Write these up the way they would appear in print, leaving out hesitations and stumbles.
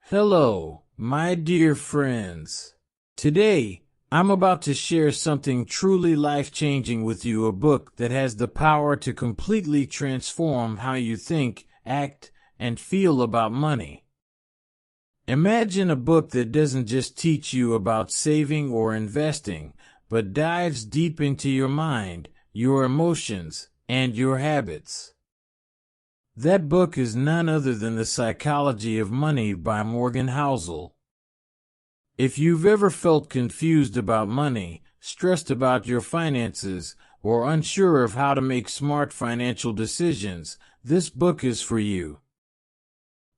Hello, my dear friends. Today, I'm about to share something truly life-changing with you, a book that has the power to completely transform how you think, act, and feel about money. Imagine a book that doesn't just teach you about saving or investing, but dives deep into your mind, your emotions, and your habits. That book is none other than The Psychology of Money by Morgan Housel. If you've ever felt confused about money, stressed about your finances, or unsure of how to make smart financial decisions, this book is for you.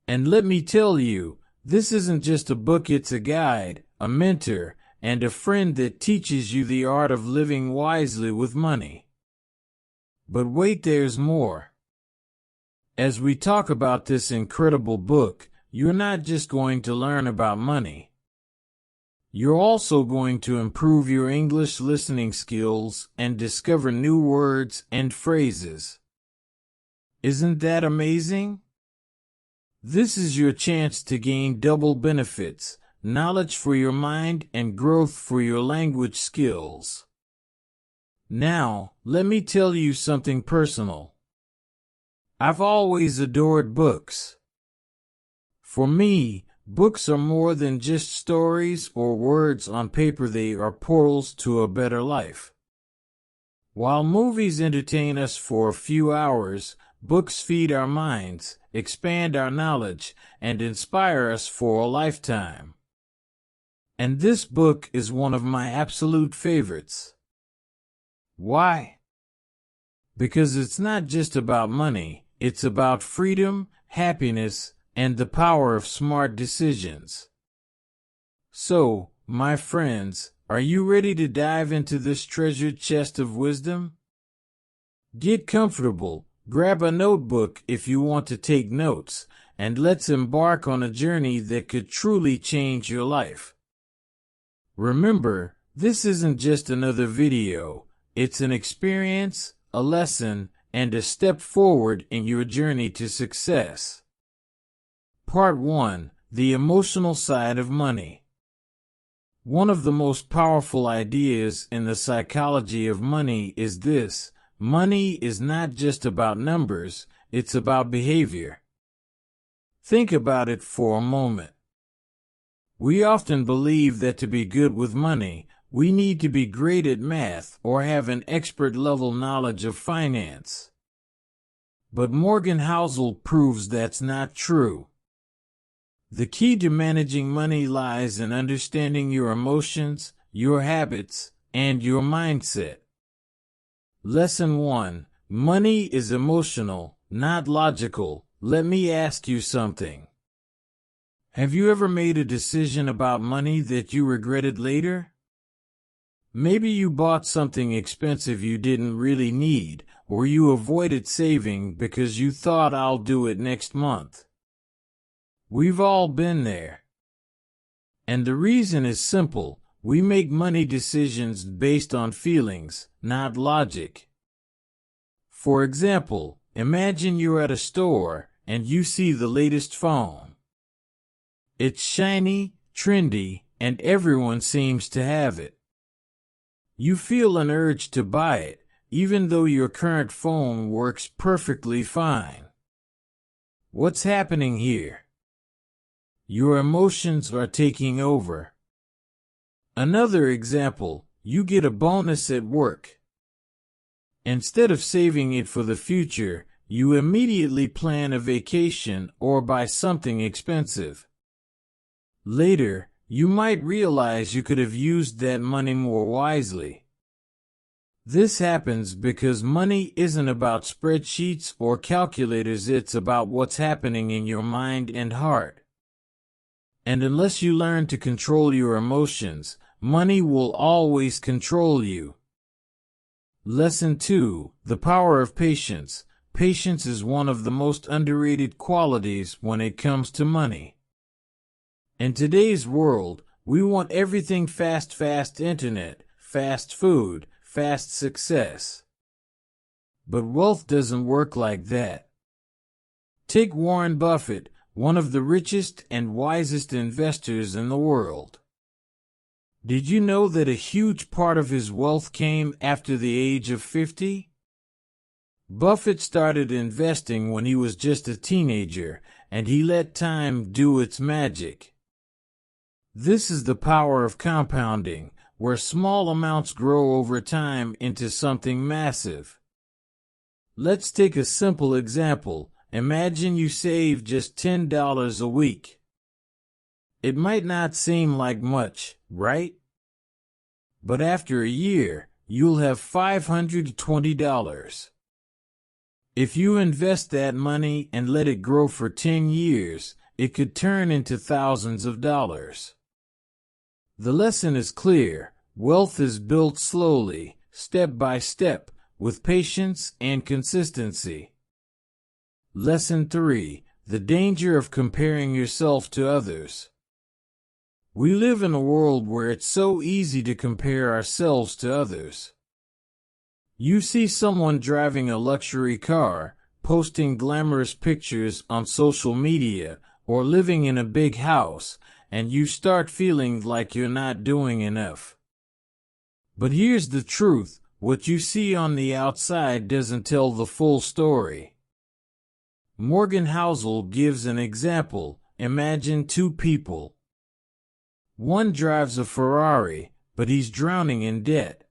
And let me tell you, this isn't just a book, it's a guide, a mentor, and a friend that teaches you the art of living wisely with money. But wait, there's more. As we talk about this incredible book, you're not just going to learn about money. You're also going to improve your English listening skills and discover new words and phrases. Isn't that amazing? This is your chance to gain double benefits, knowledge for your mind and growth for your language skills. Now, let me tell you something personal. I've always adored books. For me, books are more than just stories or words on paper. They are portals to a better life. While movies entertain us for a few hours, books feed our minds, expand our knowledge, and inspire us for a lifetime. And this book is one of my absolute favorites. Why? Because it's not just about money. It's about freedom, happiness, and the power of smart decisions. So, my friends, are you ready to dive into this treasured chest of wisdom? Get comfortable, grab a notebook if you want to take notes, and let's embark on a journey that could truly change your life. Remember, this isn't just another video, it's an experience, a lesson, and a step forward in your journey to success. Part 1. The emotional side of money. One of the most powerful ideas in the psychology of money is this: money is not just about numbers, it's about behavior. Think about it for a moment. We often believe that to be good with money, we need to be great at math or have an expert-level knowledge of finance. But Morgan Housel proves that's not true. The key to managing money lies in understanding your emotions, your habits, and your mindset. Lesson 1. Money is emotional, not logical. Let me ask you something. Have you ever made a decision about money that you regretted later? Maybe you bought something expensive you didn't really need, or you avoided saving because you thought, I'll do it next month. We've all been there. And the reason is simple: we make money decisions based on feelings, not logic. For example, imagine you're at a store and you see the latest phone. It's shiny, trendy, and everyone seems to have it. You feel an urge to buy it, even though your current phone works perfectly fine. What's happening here? Your emotions are taking over. Another example, you get a bonus at work. Instead of saving it for the future, you immediately plan a vacation or buy something expensive. Later, you might realize you could have used that money more wisely. This happens because money isn't about spreadsheets or calculators, it's about what's happening in your mind and heart. And unless you learn to control your emotions, money will always control you. Lesson 2. The power of patience. Patience is one of the most underrated qualities when it comes to money. In today's world, we want everything fast internet, fast food, fast success. But wealth doesn't work like that. Take Warren Buffett, one of the richest and wisest investors in the world. Did you know that a huge part of his wealth came after the age of 50? Buffett started investing when he was just a teenager, and he let time do its magic. This is the power of compounding, where small amounts grow over time into something massive. Let's take a simple example. Imagine you save just $10 a week. It might not seem like much, right? But after a year, you'll have $520. If you invest that money and let it grow for 10 years, it could turn into thousands of dollars. The lesson is clear. Wealth is built slowly, step by step, with patience and consistency. Lesson 3. The danger of comparing yourself to others. We live in a world where it's so easy to compare ourselves to others. You see someone driving a luxury car, posting glamorous pictures on social media, or living in a big house, and you start feeling like you're not doing enough. But here's the truth, what you see on the outside doesn't tell the full story. Morgan Housel gives an example. Imagine two people. One drives a Ferrari, but he's drowning in debt.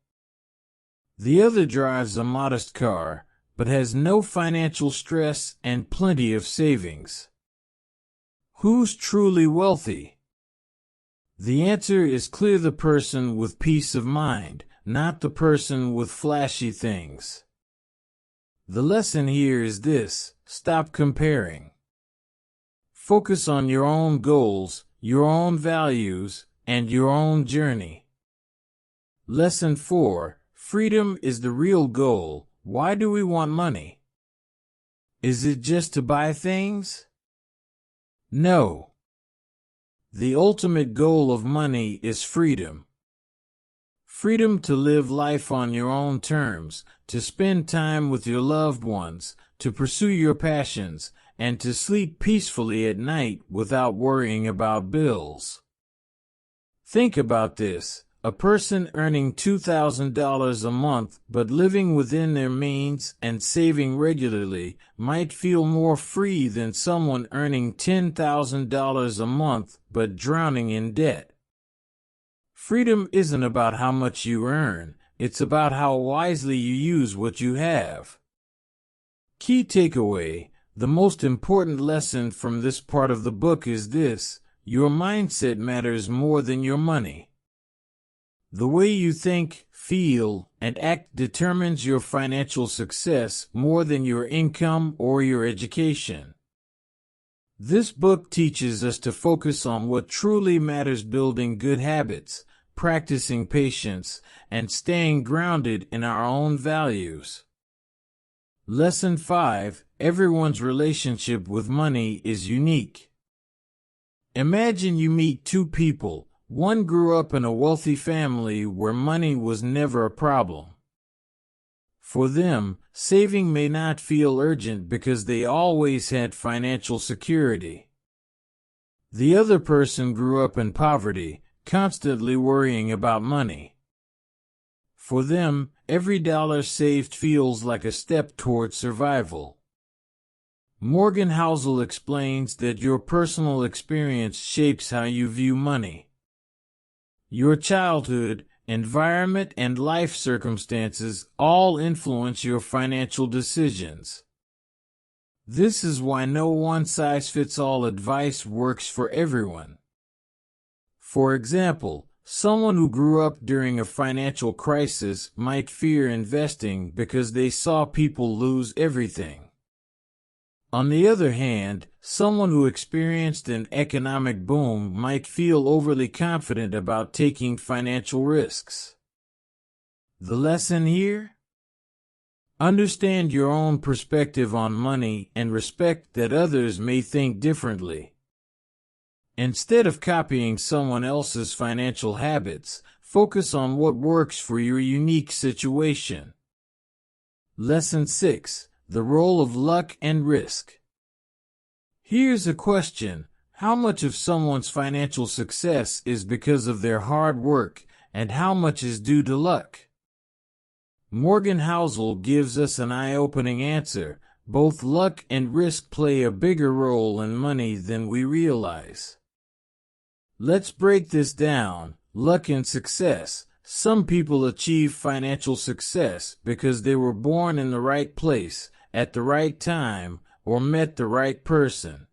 The other drives a modest car, but has no financial stress and plenty of savings. Who's truly wealthy? The answer is clear: the person with peace of mind, not the person with flashy things. The lesson here is this: stop comparing. Focus on your own goals, your own values, and your own journey. Lesson 4. Freedom is the real goal. Why do we want money? Is it just to buy things? No. The ultimate goal of money is freedom. Freedom to live life on your own terms, to spend time with your loved ones, to pursue your passions, and to sleep peacefully at night without worrying about bills. Think about this. A person earning $2,000 a month but living within their means and saving regularly might feel more free than someone earning $10,000 a month but drowning in debt. Freedom isn't about how much you earn, it's about how wisely you use what you have. Key takeaway: the most important lesson from this part of the book is this: your mindset matters more than your money. The way you think, feel, and act determines your financial success more than your income or your education. This book teaches us to focus on what truly matters: building good habits, practicing patience, and staying grounded in our own values. Lesson 5. Everyone's relationship with money is unique. Imagine you meet two people. One grew up in a wealthy family where money was never a problem. For them, saving may not feel urgent because they always had financial security. The other person grew up in poverty, constantly worrying about money. For them, every dollar saved feels like a step toward survival. Morgan Housel explains that your personal experience shapes how you view money. Your childhood, environment, and life circumstances all influence your financial decisions. This is why no one-size-fits-all advice works for everyone. For example, someone who grew up during a financial crisis might fear investing because they saw people lose everything. On the other hand, someone who experienced an economic boom might feel overly confident about taking financial risks. The lesson here? Understand your own perspective on money and respect that others may think differently. Instead of copying someone else's financial habits, focus on what works for your unique situation. Lesson 6. The role of luck and risk. Here's a question. How much of someone's financial success is because of their hard work, and how much is due to luck? Morgan Housel gives us an eye-opening answer. Both luck and risk play a bigger role in money than we realize. Let's break this down. Luck and success. Some people achieve financial success because they were born in the right place, at the right time, or met the right person.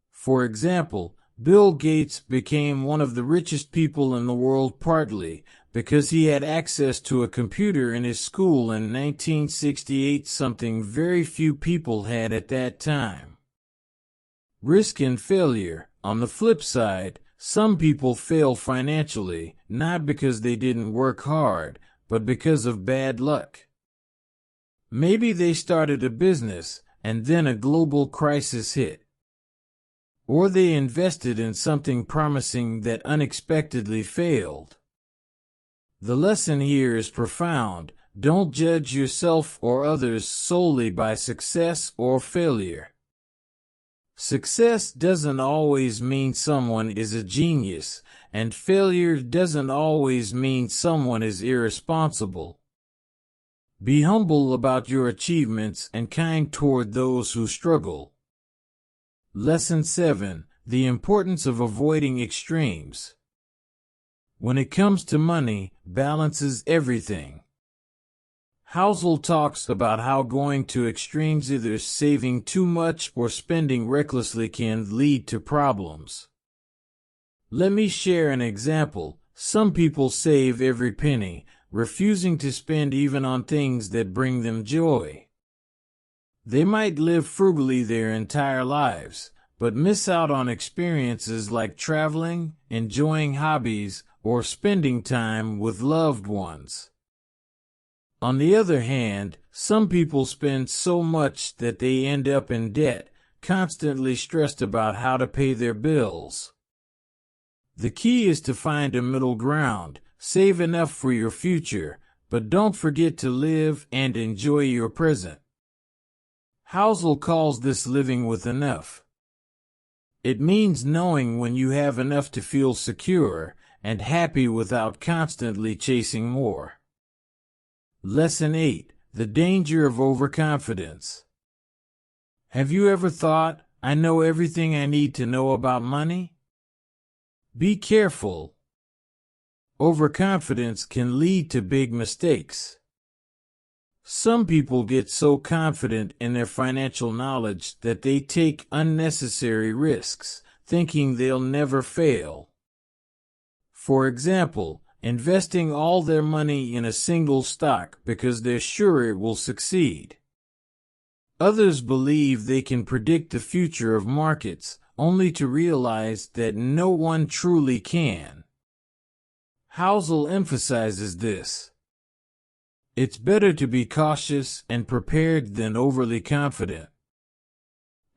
For example, Bill Gates became one of the richest people in the world partly because he had access to a computer in his school in 1968, something very few people had at that time. Risk and failure. On the flip side, some people fail financially, not because they didn't work hard, but because of bad luck. Maybe they started a business, and then a global crisis hit. Or they invested in something promising that unexpectedly failed. The lesson here is profound. Don't judge yourself or others solely by success or failure. Success doesn't always mean someone is a genius, and failure doesn't always mean someone is irresponsible. Be humble about your achievements and kind toward those who struggle. Lesson 7. The importance of avoiding extremes. When it comes to money, balance is everything. Housel talks about how going to extremes, either saving too much or spending recklessly, can lead to problems. Let me share an example. Some people save every penny, refusing to spend even on things that bring them joy. They might live frugally their entire lives, but miss out on experiences like traveling, enjoying hobbies, or spending time with loved ones. On the other hand, some people spend so much that they end up in debt, constantly stressed about how to pay their bills. The key is to find a middle ground. Save enough for your future, but don't forget to live and enjoy your present. Housel calls this living with enough. It means knowing when you have enough to feel secure and happy without constantly chasing more. Lesson 8. The Danger of Overconfidence. Have you ever thought, I know everything I need to know about money? Be careful. Overconfidence can lead to big mistakes. Some people get so confident in their financial knowledge that they take unnecessary risks, thinking they'll never fail. For example, investing all their money in a single stock because they're sure it will succeed. Others believe they can predict the future of markets, only to realize that no one truly can. Housel emphasizes this. It's better to be cautious and prepared than overly confident.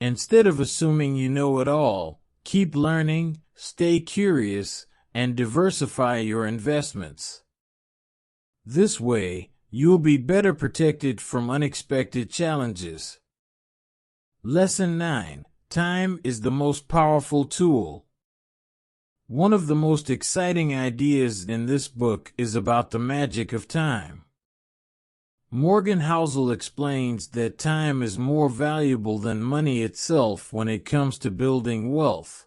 Instead of assuming you know it all, keep learning, stay curious, and diversify your investments. This way, you'll be better protected from unexpected challenges. Lesson 9. Time is the most powerful tool. One of the most exciting ideas in this book is about the magic of time. Morgan Housel explains that time is more valuable than money itself when it comes to building wealth.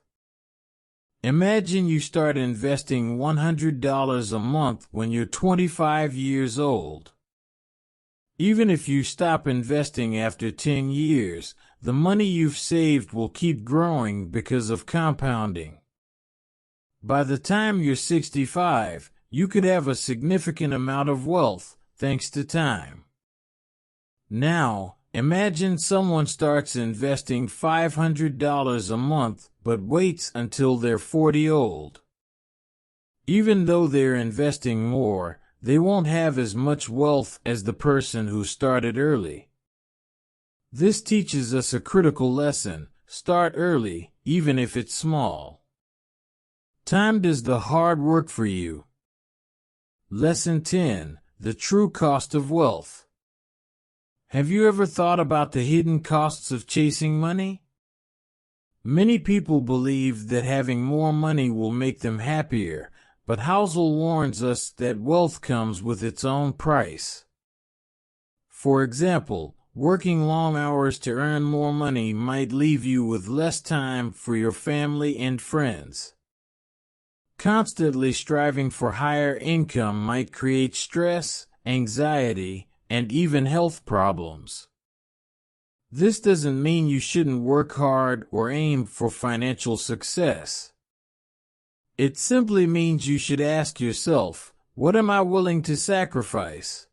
Imagine you start investing $100 a month when you're 25 years old. Even if you stop investing after 10 years, the money you've saved will keep growing because of compounding. By the time you're 65, you could have a significant amount of wealth, thanks to time. Now, imagine someone starts investing $500 a month but waits until they're 40 old. Even though they're investing more, they won't have as much wealth as the person who started early. This teaches us a critical lesson. Start early, even if it's small. Time does the hard work for you. Lesson 10. The True Cost of Wealth. Have you ever thought about the hidden costs of chasing money? Many people believe that having more money will make them happier, but Housel warns us that wealth comes with its own price. For example, working long hours to earn more money might leave you with less time for your family and friends. Constantly striving for higher income might create stress, anxiety, and even health problems. This doesn't mean you shouldn't work hard or aim for financial success. It simply means you should ask yourself, what am I willing to sacrifice?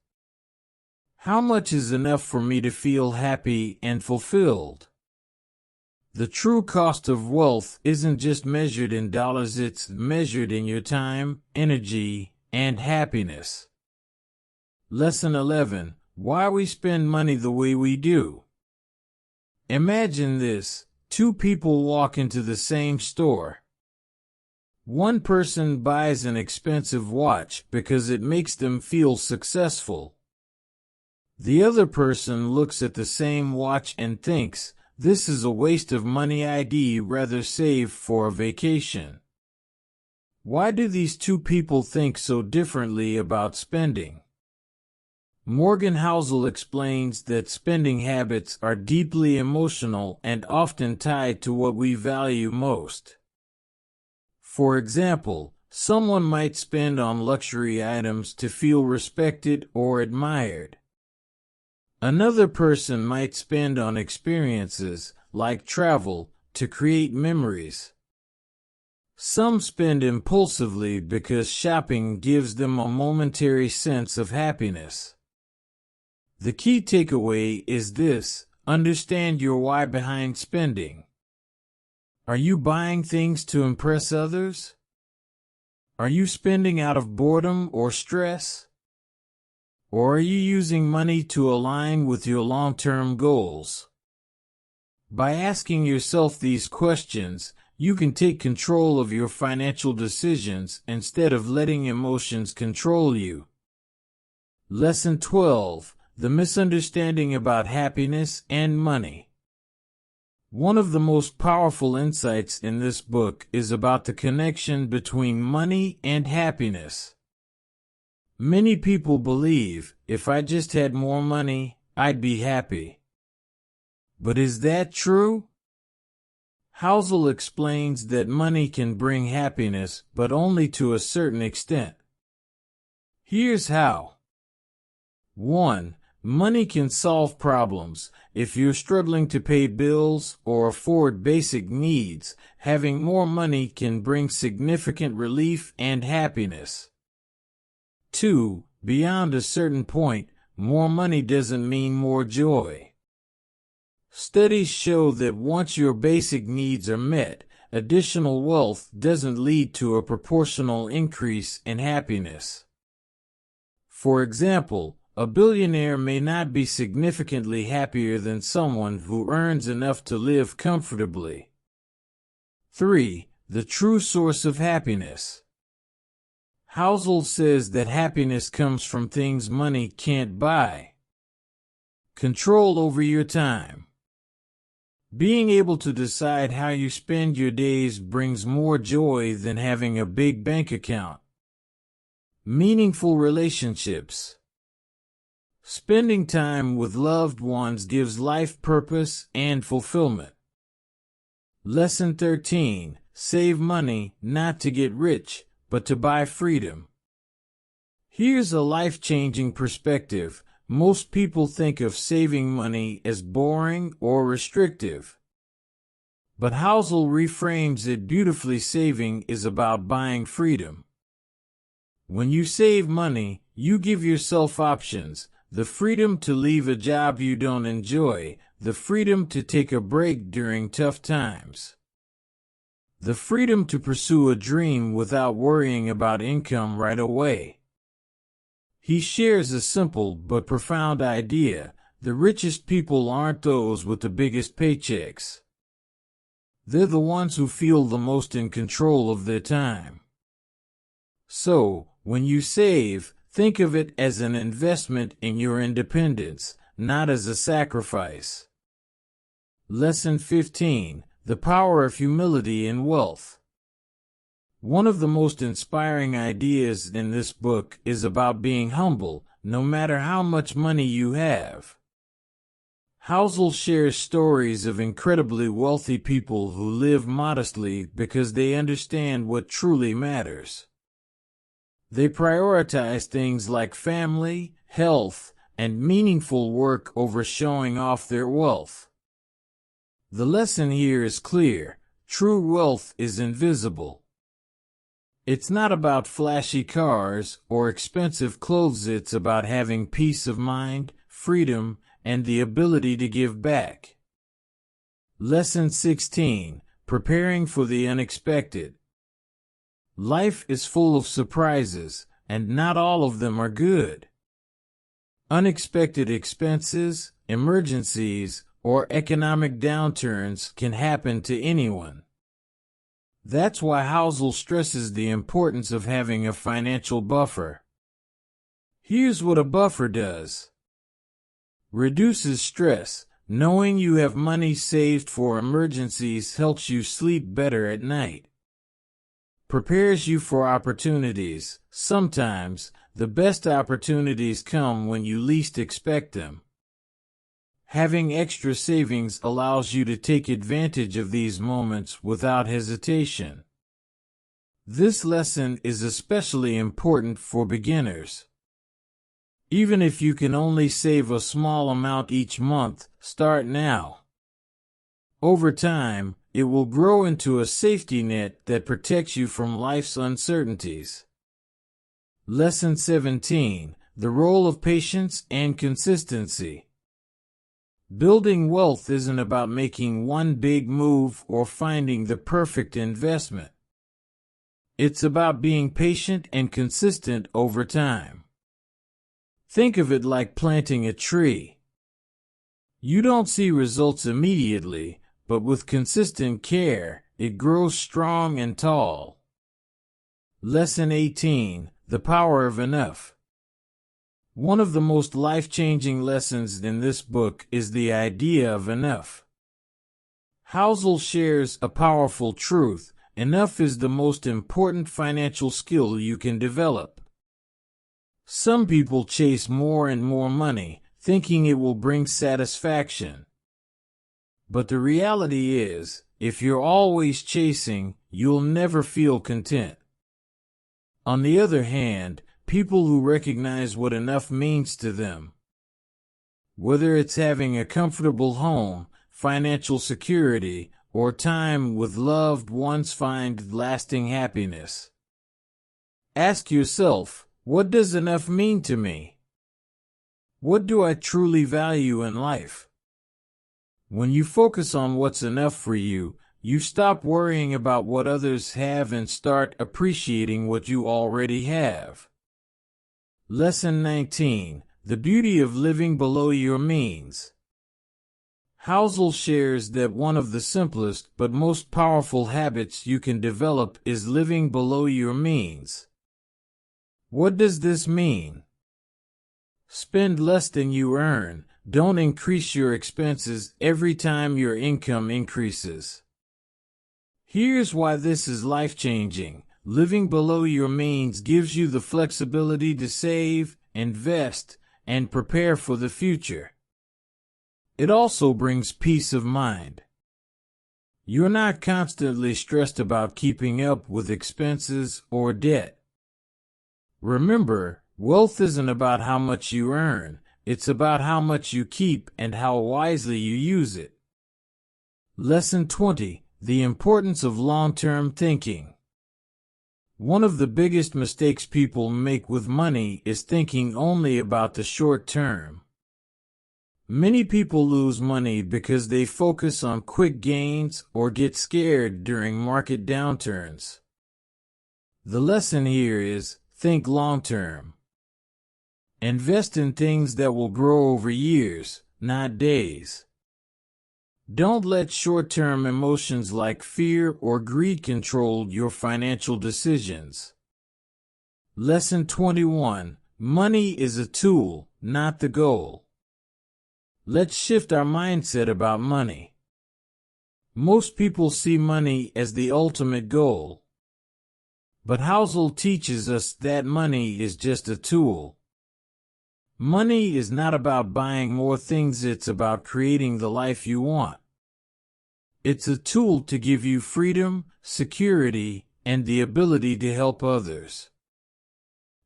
How much is enough for me to feel happy and fulfilled? The true cost of wealth isn't just measured in dollars, it's measured in your time, energy, and happiness. Lesson 11. Why we spend money the way we do. Imagine this. Two people walk into the same store. One person buys an expensive watch because it makes them feel successful. The other person looks at the same watch and thinks, this is a waste of money, I'd rather save for a vacation. Why do these two people think so differently about spending? Morgan Housel explains that spending habits are deeply emotional and often tied to what we value most. For example, someone might spend on luxury items to feel respected or admired. Another person might spend on experiences, like travel, to create memories. Some spend impulsively because shopping gives them a momentary sense of happiness. The key takeaway is this: understand your why behind spending. Are you buying things to impress others? Are you spending out of boredom or stress? Or are you using money to align with your long-term goals? By asking yourself these questions, you can take control of your financial decisions instead of letting emotions control you. Lesson 12. The misunderstanding about happiness and money. One of the most powerful insights in this book is about the connection between money and happiness. Many people believe, if I just had more money, I'd be happy. But is that true? Housel explains that money can bring happiness, but only to a certain extent. Here's how. 1. Money can solve problems. If you're struggling to pay bills or afford basic needs, having more money can bring significant relief and happiness. 2. Beyond a certain point, more money doesn't mean more joy. Studies show that once your basic needs are met, additional wealth doesn't lead to a proportional increase in happiness. For example, a billionaire may not be significantly happier than someone who earns enough to live comfortably. 3. The true source of happiness. Housel says that happiness comes from things money can't buy. Control over your time. Being able to decide how you spend your days brings more joy than having a big bank account. Meaningful relationships. Spending time with loved ones gives life purpose and fulfillment. Lesson 13. Save money, not to get rich, but to buy freedom. Here's a life-changing perspective. Most people think of saving money as boring or restrictive. But Housel reframes it beautifully. Saving is about buying freedom. When you save money, you give yourself options. The freedom to leave a job you don't enjoy, the freedom to take a break during tough times, the freedom to pursue a dream without worrying about income right away. He shares a simple but profound idea. The richest people aren't those with the biggest paychecks. They're the ones who feel the most in control of their time. So, when you save, think of it as an investment in your independence, not as a sacrifice. Lesson 15. The power of humility in wealth. One of the most inspiring ideas in this book is about being humble, no matter how much money you have. Housel shares stories of incredibly wealthy people who live modestly because they understand what truly matters. They prioritize things like family, health, and meaningful work over showing off their wealth. The lesson here is clear: true wealth is invisible. It's not about flashy cars or expensive clothes. It's about having peace of mind, freedom, and the ability to give back. Lesson 16. Preparing for the unexpected. Life is full of surprises, and not all of them are good. Unexpected expenses, emergencies, or economic downturns can happen to anyone. That's why Housel stresses the importance of having a financial buffer. Here's what a buffer does. Reduces stress. Knowing you have money saved for emergencies helps you sleep better at night. Prepares you for opportunities. Sometimes, the best opportunities come when you least expect them. Having extra savings allows you to take advantage of these moments without hesitation. This lesson is especially important for beginners. Even if you can only save a small amount each month, start now. Over time, it will grow into a safety net that protects you from life's uncertainties. Lesson 17. The role of patience and consistency. Building wealth isn't about making one big move or finding the perfect investment. It's about being patient and consistent over time. Think of it like planting a tree. You don't see results immediately, but with consistent care, it grows strong and tall. Lesson 18. The power of enough. One of the most life-changing lessons in this book is the idea of enough. Housel shares a powerful truth: enough is the most important financial skill you can develop. Some people chase more and more money, thinking it will bring satisfaction. But the reality is, if you're always chasing, you'll never feel content. On the other hand, people who recognize what enough means to them, whether it's having a comfortable home, financial security, or time with loved ones, find lasting happiness. Ask yourself, what does enough mean to me? What do I truly value in life? When you focus on what's enough for you, you stop worrying about what others have and start appreciating what you already have. Lesson 19. The beauty of living below your means. Housel shares that one of the simplest but most powerful habits you can develop is living below your means. What does this mean? Spend less than you earn. Don't increase your expenses every time your income increases. Here's why this is life-changing. Living below your means gives you the flexibility to save, invest, and prepare for the future. It also brings peace of mind. You're not constantly stressed about keeping up with expenses or debt. Remember, wealth isn't about how much you earn, it's about how much you keep and how wisely you use it. Lesson 20. The importance of long-term thinking. One of the biggest mistakes people make with money is thinking only about the short term. Many people lose money because they focus on quick gains or get scared during market downturns. The lesson here is, think long-term. Invest in things that will grow over years, not days. Don't let short-term emotions like fear or greed control your financial decisions. Lesson 21. Money is a tool, not the goal. Let's shift our mindset about money. Most people see money as the ultimate goal. But Housel teaches us that money is just a tool. Money is not about buying more things, it's about creating the life you want. It's a tool to give you freedom, security, and the ability to help others.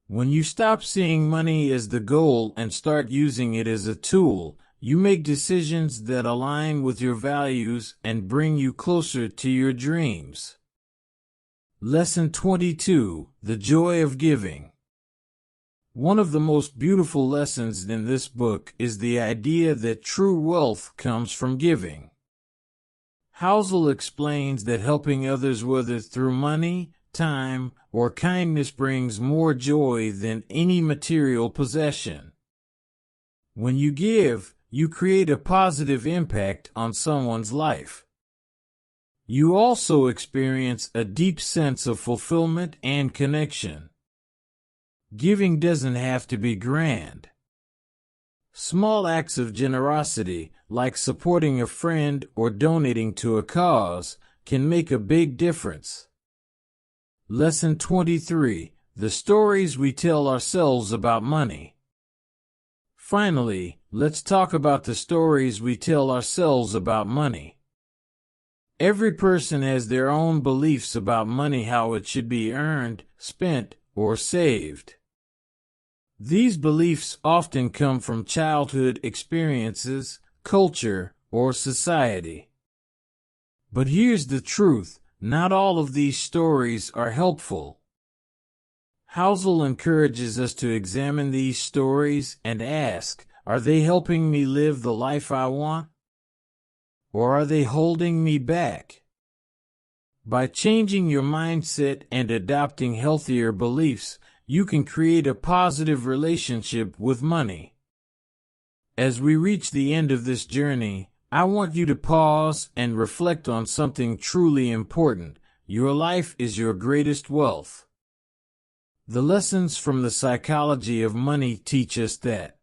When you stop seeing money as the goal and start using it as a tool, you make decisions that align with your values and bring you closer to your dreams. Lesson 22: The Joy of Giving. One of the most beautiful lessons in this book is the idea that true wealth comes from giving. Housel explains that helping others, whether through money, time, or kindness, brings more joy than any material possession. When you give, you create a positive impact on someone's life. You also experience a deep sense of fulfillment and connection. Giving doesn't have to be grand. Small acts of generosity, like supporting a friend or donating to a cause, can make a big difference. Lesson 23: The Stories We Tell Ourselves About Money. Finally, let's talk about the stories we tell ourselves about money. Every person has their own beliefs about money, how it should be earned, spent, or saved. These beliefs often come from childhood experiences, culture, or society. But here's the truth: not all of these stories are helpful. Housel encourages us to examine these stories and ask, are they helping me live the life I want? Or are they holding me back? By changing your mindset and adopting healthier beliefs, you can create a positive relationship with money. As we reach the end of this journey, I want you to pause and reflect on something truly important. Your life is your greatest wealth. The lessons from the psychology of money teach us that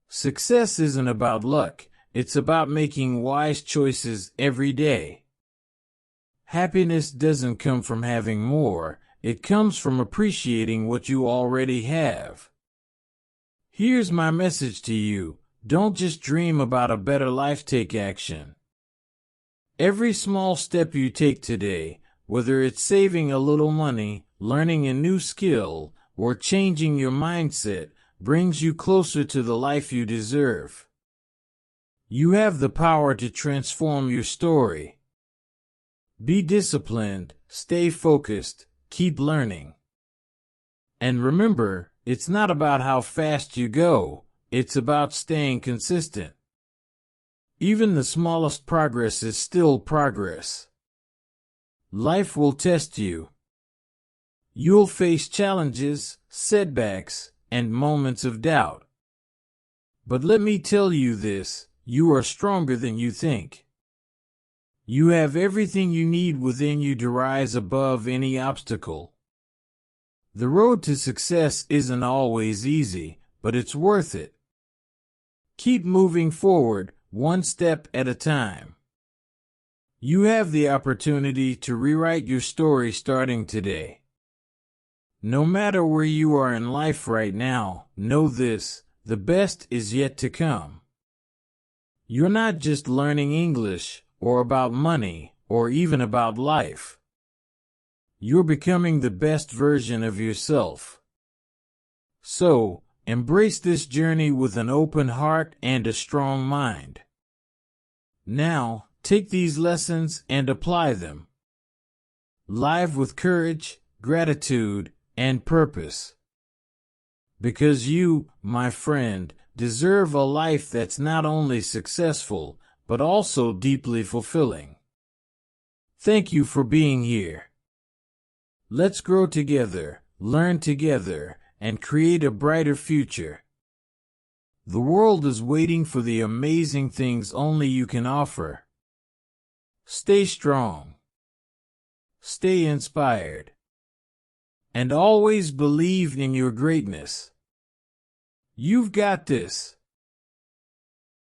success isn't about luck, it's about making wise choices every day. Happiness doesn't come from having more, it comes from appreciating what you already have. Here's my message to you: don't just dream about a better life, take action. Every small step you take today, whether it's saving a little money, learning a new skill, or changing your mindset, brings you closer to the life you deserve. You have the power to transform your story. Be disciplined, stay focused, keep learning. And remember, it's not about how fast you go, it's about staying consistent. Even the smallest progress is still progress. Life will test you. You'll face challenges, setbacks, and moments of doubt. But let me tell you this: you are stronger than you think. You have everything you need within you to rise above any obstacle. The road to success isn't always easy, but it's worth it. Keep moving forward, one step at a time. You have the opportunity to rewrite your story starting today. No matter where you are in life right now, know this: the best is yet to come. You're not just learning English, or about money, or even about life. You're becoming the best version of yourself. So, embrace this journey with an open heart and a strong mind. Now, take these lessons and apply them. Live with courage, gratitude, and purpose. Because you, my friend, deserve a life that's not only successful, but also deeply fulfilling. Thank you for being here. Let's grow together, learn together, and create a brighter future. The world is waiting for the amazing things only you can offer. Stay strong. Stay inspired. And always believe in your greatness. You've got this.